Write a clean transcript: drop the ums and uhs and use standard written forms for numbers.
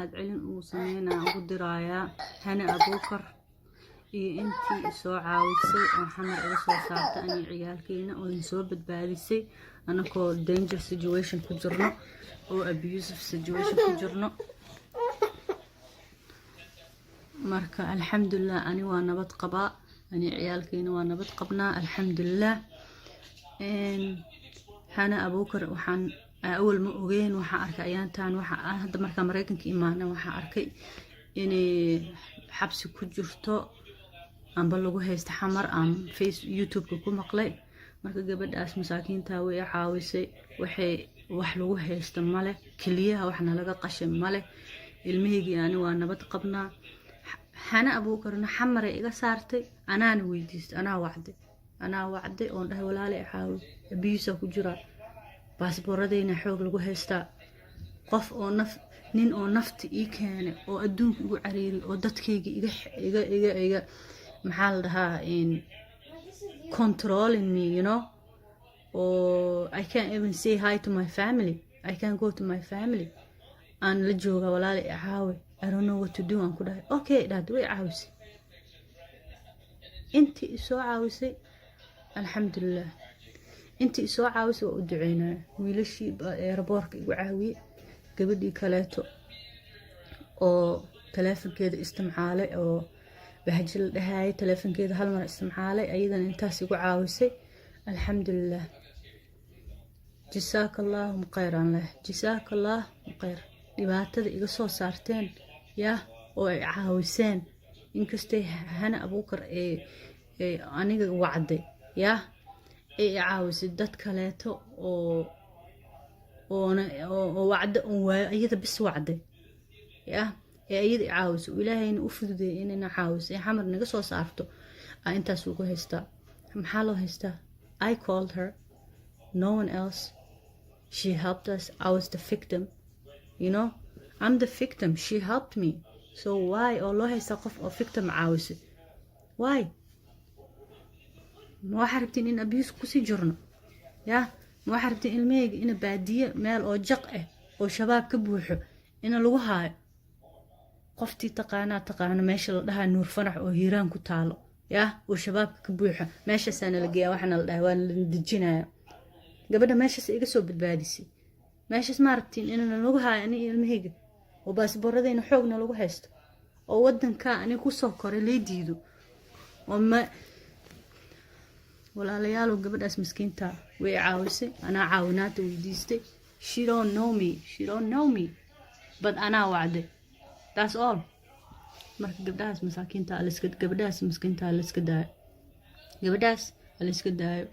علم وسمينا ugu diraaya Hana Abuukar iyo intii soo caawisay oo xamar iga soo saartay ani ciyaalkeena oo soo badbaadisay anakoo danger situation ku jirno oo abusive situation ku jirno marka alxamdulillah ani waa nabad qabaa ani ciyaalkeena waa nabad qabnaa alxamdulillah Hana Abuukar waxaan أول ما أجين وحأرك أيانتان هذا مركز أمريكان كإيمانه وحأركي إني حبس كجرتو أم بلغوه يستحمر أم فيس يوتيوب كوكو مقلي مركز قبل أس مساكين تاوي حاوسي وحلوه يستمله كليها وإحنا لقى قشم مله المهجي يعني وأنا بتقبنا Hana Abuukar نحمر إيجا صارتي أنا نويديست أنا وعدي وأنا ولا لي حاول بيسا كجرا باسبوردينا xoog lagu haystaa qof oo nin oo nafti ii keenay oo adduunka ugu cariiri oo dadkayga iga maxaa la dhahaa in controlling me you know or I can't even say hi to my family I can't go to my family aan la jooga walaal caawi I don't know what to do aan ku dhahay okay dad way caawisi intii soo caawisay alxamdulillah intii soo caawisay oo u duceynaa wiilashii airportka igu caawiyay gabadhii kaleeto oo telefonkeeda isticmaalay oo bahjil dhahay telefonkeeda hal mar isticmaalay ayadana intaas igu caawisay alxamdulillah jazaakallahu khayran leh jazaakallahu khayr dhibaatada iga soo saarteen yaa oo ay caawiseen inkastay Hana Abuukar ee aniga wacday yaa ay caawisay dad kaleeto oo wacdo ayada bis wacday yaa ayada caawisay ilaahayna u fududeeyay inayna caawisay xamar naga soo saarto intaas ugu haystaa maxaa loo haystaa I called her no one else she helped us I was the victim you know I'm the victim she helped me so why oo loo haystaa qof oo victim caawisay why ما حربتين إن أبيس كوسي جرنا يا ما حربتين الميج إن بادية مال أو جقة أو شباب كبوحه إن الوهاي قفتي تقانا ماشي لها نور فرح أو هيران كتالو يا وشباب كبوحه ماشي سنة لقيا وإحنا الأهوال ندجنا قبلنا ماشي سيقصو بالباديسي ماشي سمارتين إن الوهاي يعني الميج وبس بردين حوقنا الوهاست أو ودن كأني كوسكر اللي يديدو وما walaalayaal gabadhaas miskiinta way caawisay ana caawinaad weydiistay she don't know me but ana wacday that's all marka gabadhaas miskiinta la iska daayo